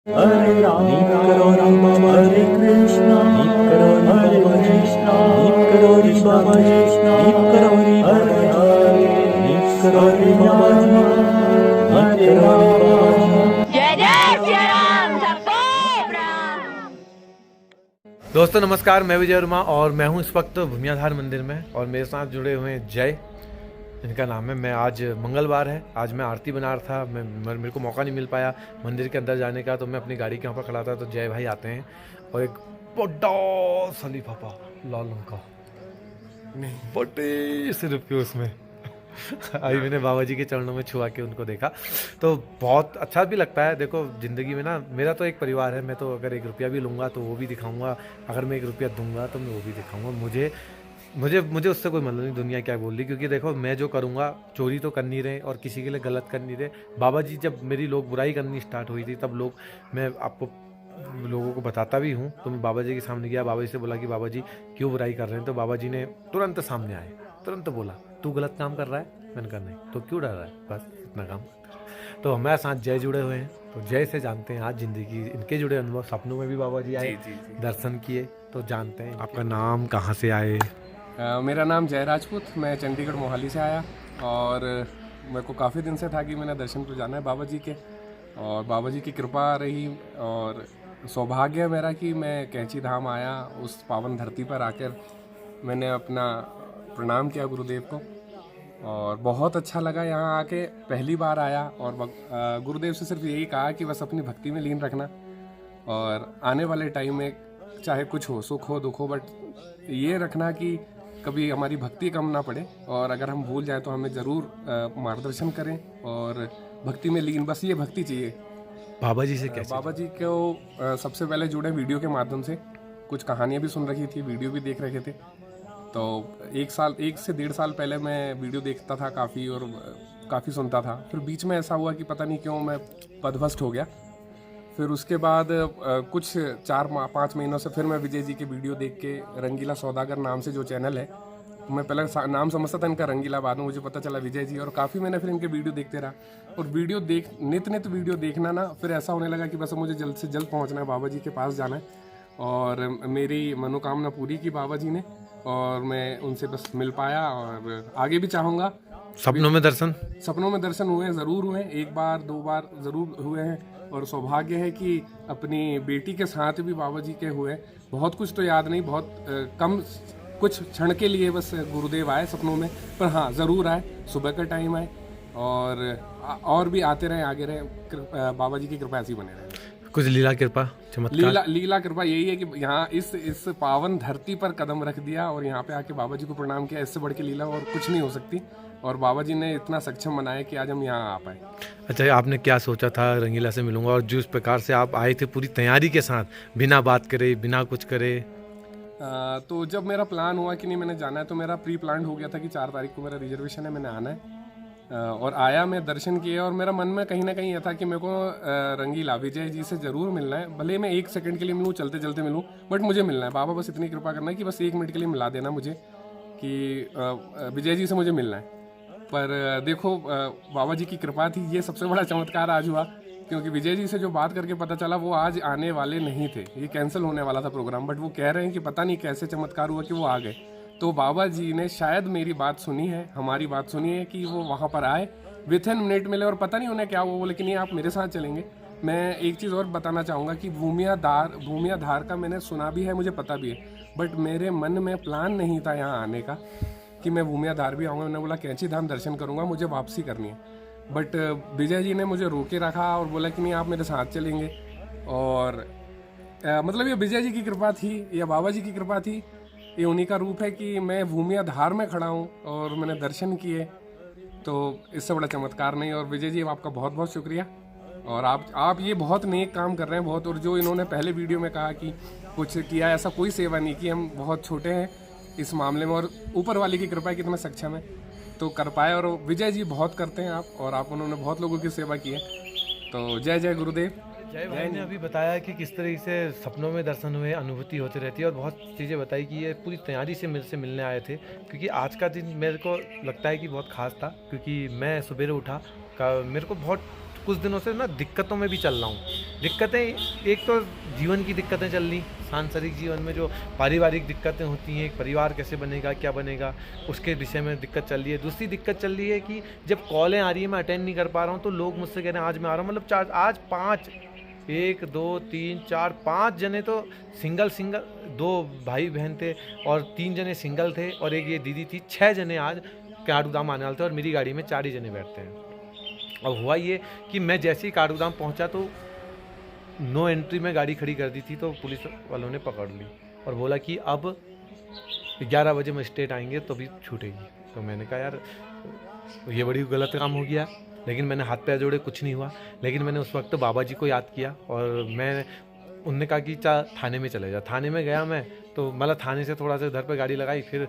हरे राम राम हरे कृष्णा हरे कृष्णा कृष्णा कृष्णा हरे हरे हरे राम हरे राम। जय जय श्री राम सबको प्रणाम। दोस्तों नमस्कार, मैं विजय वर्मा और मैं हूं इस वक्त भूमियाधार मंदिर में और मेरे साथ जुड़े हुए हैं जय, इनका नाम है। मैं आज मंगलवार है, आज मैं आरती बना रहा था, मेरे को मौका नहीं मिल पाया मंदिर के अंदर जाने का, तो मैं अपनी गाड़ी के यहाँ पर खड़ा था तो जय भाई आते हैं और एक बड़ा सा लिफाफा लाल रंग का बड़े से रुपये उसमें अभी मैंने बाबा जी के चरणों में छुआ के उनको देखा तो बहुत अच्छा भी लगता है। देखो ज़िंदगी में ना, मेरा तो एक परिवार है, मैं तो अगर 1 रुपया भी लूँगा तो वो भी दिखाऊंगा, अगर मैं 1 रुपया दूंगा तो मैं वो भी दिखाऊंगा। मुझे मुझे मुझे उससे कोई मतलब नहीं दुनिया क्या बोल रही, क्योंकि देखो मैं जो करूँगा चोरी तो कर नहीं रहे और किसी के लिए गलत कर नहीं रहे। बाबा जी जब मेरी लोग बुराई करनी स्टार्ट हुई थी तब मैं आपको लोगों को बताता भी हूँ, तो मैं बाबा जी के सामने गया, बाबा जी से बोला कि बाबा जी क्यों बुराई कर रहे हैं, तो बाबा जी ने तुरंत सामने आए, तुरंत बोला तू गलत काम कर रहा है। मैंने कहा नहीं, तो क्यों डर रहा है, बस इतना काम। तो हमारे साथ जय जुड़े हुए हैं, तो जय से जानते हैं आज ज़िंदगी इनके जुड़े अनुभव। सपनों में भी बाबा जी आए, दर्शन किए, तो जानते हैं आपका नाम कहाँ से आए। मेरा नाम जय राजपूत, मैं चंडीगढ़ मोहाली से आया और मेरे को काफ़ी दिन से था कि मैंने दर्शन पर जाना है बाबा जी के, और बाबा जी की कृपा रही और सौभाग्य है मेरा कि मैं कैंची धाम आया। उस पावन धरती पर आकर मैंने अपना प्रणाम किया गुरुदेव को और बहुत अच्छा लगा यहाँ आके। पहली बार आया और गुरुदेव से सिर्फ यही कहा कि बस अपनी भक्ति में लीन रखना और आने वाले टाइम में चाहे कुछ हो, सुख हो दुख हो, बट ये रखना कि कभी हमारी भक्ति कम ना पड़े और अगर हम भूल जाए तो हमें ज़रूर मार्गदर्शन करें और भक्ति में लीन, बस ये भक्ति चाहिए। बाबा जी से कैसे? बाबा जी को सबसे पहले जुड़े वीडियो के माध्यम से, कुछ कहानियाँ भी सुन रखी थी, वीडियो भी देख रखे थे। तो 1 से 1.5 साल पहले मैं वीडियो देखता था काफ़ी और काफ़ी सुनता था। फिर बीच में ऐसा हुआ कि पता नहीं क्यों मैं पदभ्रष्ट हो गया। फिर उसके बाद कुछ 4-5 महीनों से फिर मैं विजय जी के वीडियो देख के, रंगीला सौदागर नाम से जो चैनल है, मैं पहले नाम समझता था इनका रंगीला, बाद में मुझे पता चला विजय जी, और काफ़ी मैंने फिर इनके वीडियो देखते रहा और वीडियो नित वीडियो देखना ना, फिर ऐसा होने लगा कि बस मुझे जल्द से जल्द पहुंचना है, बाबा जी के पास जाना है। और मेरी मनोकामना पूरी की बाबा जी ने और मैं उनसे बस मिल पाया और आगे भी चाहूँगा। सपनों में दर्शन हुए, ज़रूर हुए, 1 बार 2 बार ज़रूर हुए हैं और सौभाग्य है कि अपनी बेटी के साथ भी बाबा जी के हुए। बहुत कुछ तो याद नहीं, बहुत कम कुछ क्षण के लिए बस गुरुदेव आए सपनों में, पर हाँ ज़रूर आए, सुबह का टाइम आए और भी आते रहे, आगे रहे। बाबा जी की कृपा ऐसी बने रहे। कुछ लीला कृपा चमत्कार? लीला कृपा यही है कि यहाँ इस पावन धरती पर कदम रख दिया और यहाँ पे आके बाबा जी को प्रणाम किया। इससे बढ़ के लीला और कुछ नहीं हो सकती और बाबा जी ने इतना सक्षम बनाया कि आज हम यहाँ आ पाए। अच्छा, आपने क्या सोचा था रंगीला से मिलूंगा, और जिस प्रकार से आप आए थे पूरी तैयारी के साथ, बिना बात करे बिना कुछ करे? तो जब मेरा प्लान हुआ कि नहीं मैंने जाना है, तो मेरा प्री प्लान हो गया था कि 4 तारीख को मेरा रिजर्वेशन है, मैंने आना है। और आया, मैं दर्शन किए और मेरा मन में कहीं ना कहीं यह था कि मेरे को रंगीला विजय जी से ज़रूर मिलना है, भले मैं 1 सेकंड के लिए मिलूँ, चलते चलते मिलूँ, बट मुझे मिलना है। बाबा बस इतनी कृपा करना है कि बस 1 मिनट के लिए मिला देना मुझे कि विजय जी से मुझे मिलना है। पर देखो, बाबा जी की कृपा थी, ये सबसे बड़ा चमत्कार आज हुआ, क्योंकि विजय जी से जो बात करके पता चला वो आज आने वाले नहीं थे, ये कैंसिल होने वाला था प्रोग्राम, बट वो कह रहे हैं कि पता नहीं कैसे चमत्कार हुआ कि वो आ गए। तो बाबा जी ने शायद मेरी बात सुनी है, हमारी बात सुनी है कि वो वहाँ पर आए, विथिन मिनट मिले और पता नहीं उन्हें क्या हुआ, लेकिन ये आप मेरे साथ चलेंगे। मैं एक चीज़ और बताना चाहूँगा कि भूमियाधार का मैंने सुना भी है, मुझे पता भी है, बट मेरे मन में प्लान नहीं था यहाँ आने का कि मैं भूमियाधार भी आऊँगा। मैंने बोला कैंची धाम दर्शन करूँगा, मुझे वापसी करनी है, बट विजय जी ने मुझे रोके रखा और बोला कि नहीं आप मेरे साथ चलेंगे। और मतलब ये विजय जी की कृपा थी या बाबा जी की कृपा थी, ये उन्हीं का रूप है कि मैं भूमियाधार में खड़ा हूँ और मैंने दर्शन किए, तो इससे बड़ा चमत्कार नहीं। और विजय जी आपका बहुत बहुत शुक्रिया, और आप ये बहुत नेक काम कर रहे हैं बहुत। और जो इन्होंने पहले वीडियो में कहा कि कुछ किया, ऐसा कोई सेवा नहीं की, हम बहुत छोटे हैं इस मामले में और ऊपर वाले की कृपा है कितना सक्षम है तो कर पाए। और विजय जी बहुत करते हैं आप, और आप उन्होंने बहुत लोगों की सेवा की है, तो जय जय गुरुदेव। जय भाई ने अभी बताया कि किस तरीके से सपनों में दर्शन हुए, अनुभूति होती रहती है, और बहुत चीज़ें बताई कि ये पूरी तैयारी से मेरे से मिलने आए थे, क्योंकि आज का दिन मेरे को लगता है कि बहुत ख़ास था, क्योंकि मैं सुबह उठा मेरे को बहुत कुछ दिनों से ना दिक्कतों में भी चल रहा हूँ। दिक्कतें, एक तो जीवन की दिक्कतें चल रही, सांसारिक जीवन में जो पारिवारिक दिक्कतें होती हैं, एक परिवार कैसे बनेगा, क्या बनेगा, उसके विषय में दिक्कत चल रही है। दूसरी दिक्कत चल रही है कि जब कॉलें आ रही है मैं अटेंड नहीं कर पा रहा हूँ, तो लोग मुझसे कह रहे हैं आज मैं आ रहा हूँ, मतलब आज 5, 1 2 3 4 5 जने तो सिंगल 2 भाई बहन थे और 3 जने सिंगल थे और एक ये दीदी थी, 6 जने आज काठगोदाम आने वाले थे और मेरी गाड़ी में 4 ही जने बैठते हैं। अब हुआ ये कि मैं जैसे ही काठगोदाम पहुंचा तो नो एंट्री में गाड़ी खड़ी कर दी थी, तो पुलिस वालों ने पकड़ ली और बोला कि अब 11 बजे मजिस्ट्रेट आएंगे तो भी छूटेगी। तो मैंने कहा यार ये बड़ी गलत काम हो गया, लेकिन मैंने हाथ पैर जोड़े, कुछ नहीं हुआ। लेकिन मैंने उस वक्त बाबा जी को याद किया और उनने कहा कि थाने में चले जा। थाने में गया मैं, तो मतलब थाने से थोड़ा सा इधर पे गाड़ी लगाई, फिर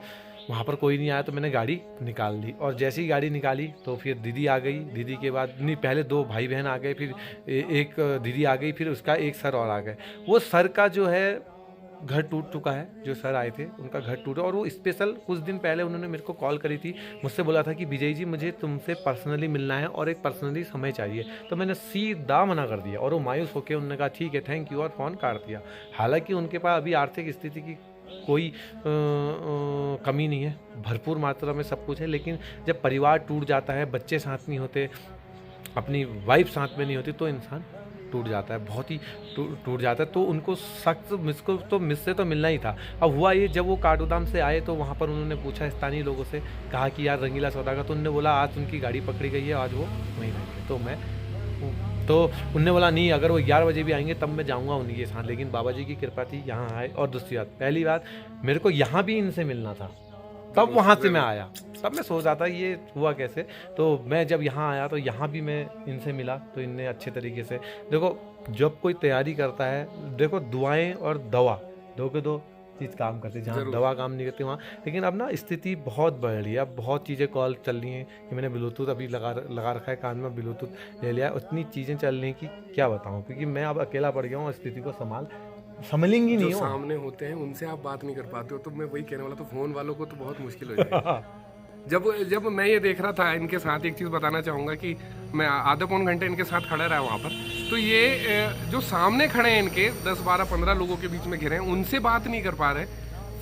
वहाँ पर कोई नहीं आया तो मैंने गाड़ी निकाल ली और जैसे ही गाड़ी निकाली तो फिर दीदी आ गई। दीदी के बाद नहीं, पहले 2 भाई बहन आ गए, फिर एक दीदी आ गई, फिर उसका एक सर और आ गए। वो सर का जो है घर टूट चुका है, जो सर आए थे उनका घर टूटा और वो स्पेशल कुछ दिन पहले उन्होंने मेरे को कॉल करी थी, मुझसे बोला था कि विजय जी मुझे तुमसे पर्सनली मिलना है और एक पर्सनली समय चाहिए। तो मैंने सीधा मना कर दिया और वो मायूस होकर उन्होंने कहा ठीक है थैंक यू और फ़ोन काट दिया। हालांकि उनके पास अभी आर्थिक स्थिति की कोई कमी नहीं है, भरपूर मात्रा में सब कुछ है, लेकिन जब परिवार टूट जाता है, बच्चे साथ नहीं होते, अपनी वाइफ साथ में नहीं होती, तो इंसान टूट जाता है, बहुत ही टूट जाता है। तो उनको सख्त मुझसे तो मिलना ही था। अब हुआ ये, जब वो काठगोदाम से आए तो वहाँ पर उन्होंने पूछा स्थानीय लोगों से, कहा कि यार रंगीला सौदा का, तो उन्होंने बोला आज उनकी गाड़ी पकड़ी गई है, आज वो वहीं रहेंगे। तो उनने बोला नहीं, अगर वो 11 बजे भी आएंगे तब मैं जाऊँगा उनके साथ। लेकिन बाबा जी की कृपा थी, यहाँ आए। और दूसरी बात, पहली बात मेरे को यहाँ भी इनसे मिलना था, तब वहाँ से मैं आया। तब मैं सोच रहा था ये हुआ कैसे, तो मैं जब यहाँ आया तो यहाँ भी मैं इनसे मिला, तो इनने अच्छे तरीके से, देखो जब कोई तैयारी करता है, देखो दुआएं और दवा दो के 2 चीज़ काम करती है, जहाँ दवा काम नहीं करती वहाँ। लेकिन अब ना स्थिति बहुत बढ़ रही है, अब बहुत चीज़ें कॉल चल रही हैं कि मैंने ब्लूटूथ अभी लगा रखा है कान में, ब्लूटूथ ले लिया, उतनी चीज़ें चल रही हैं कि क्या बताऊँ, क्योंकि मैं अब अकेला पड़ गया हूँ, स्थिति को संभलेंगी नहीं हो। सामने होते हैं उनसे आप बात नहीं कर पाते हो, तो मैं वही कहने वाला, तो फोन वालों को तो बहुत मुश्किल हो जाएगा। जब मैं ये देख रहा था इनके साथ, एक चीज़ बताना चाहूँगा कि मैं आधा पौन घंटे इनके साथ खड़ा रहा वहाँ पर, तो ये जो सामने खड़े हैं इनके 10 12 15 लोगों के बीच में घिरे हैं, उनसे बात नहीं कर पा रहे।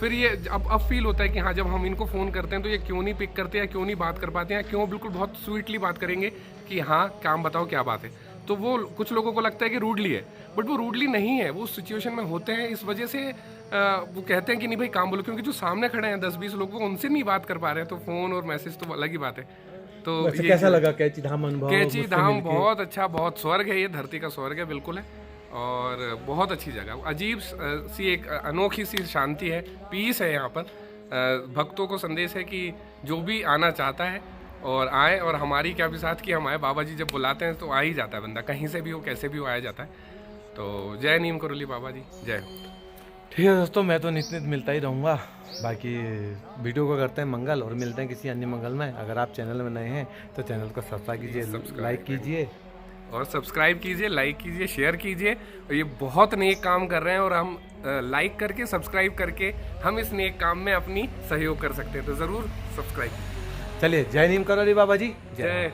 फिर ये अब फील होता है कि हाँ, जब हम इनको फ़ोन करते हैं तो ये क्यों नहीं पिक करते या क्यों नहीं बात कर पाते हैं, क्यों बिल्कुल बहुत स्वीटली बात करेंगे कि हाँ काम बताओ क्या बात है। तो वो कुछ लोगों को लगता है कि रूडली है, बट वो रूडली नहीं है, वो सिचुएशन में होते हैं, इस वजह से वो कहते हैं कि नहीं भाई काम बोलो, क्योंकि जो सामने खड़े हैं 10-20 लोग, वो उनसे नहीं बात कर पा रहे हैं, तो फ़ोन और मैसेज तो अलग ही बात है। तो कैसा लगा कैची धाम अनुभव? कैची धाम बहुत अच्छा, बहुत स्वर्ग है, ये धरती का स्वर्ग है, बिल्कुल है, और बहुत अच्छी जगह, अजीब सी एक अनोखी सी शांति है, पीस है यहाँ पर। भक्तों को संदेश है कि जो भी आना चाहता है और आए, और हमारी क्या भी साथ कि हम आए, बाबा जी जब बुलाते हैं तो आ ही जाता है बंदा, कहीं से भी हो कैसे भी हो आया जाता है। तो जय नीम करोली बाबा जी, जय। ठीक है दोस्तों, मैं तो नित मिलता ही रहूँगा, बाकी वीडियो को करते हैं मंगल और मिलते हैं किसी अन्य मंगल में। अगर आप चैनल में नए हैं तो चैनल को सब्सक्राइब कीजिए, लाइक कीजिए और सब्सक्राइब कीजिए, लाइक कीजिए, शेयर कीजिए। और ये बहुत नेक काम कर रहे हैं और हम लाइक करके सब्सक्राइब करके हम इस नेक काम में अपनी सहयोग कर सकते हैं, तो ज़रूर सब्सक्राइब। चलिए, जय नीम करोली बाबा जी, जय।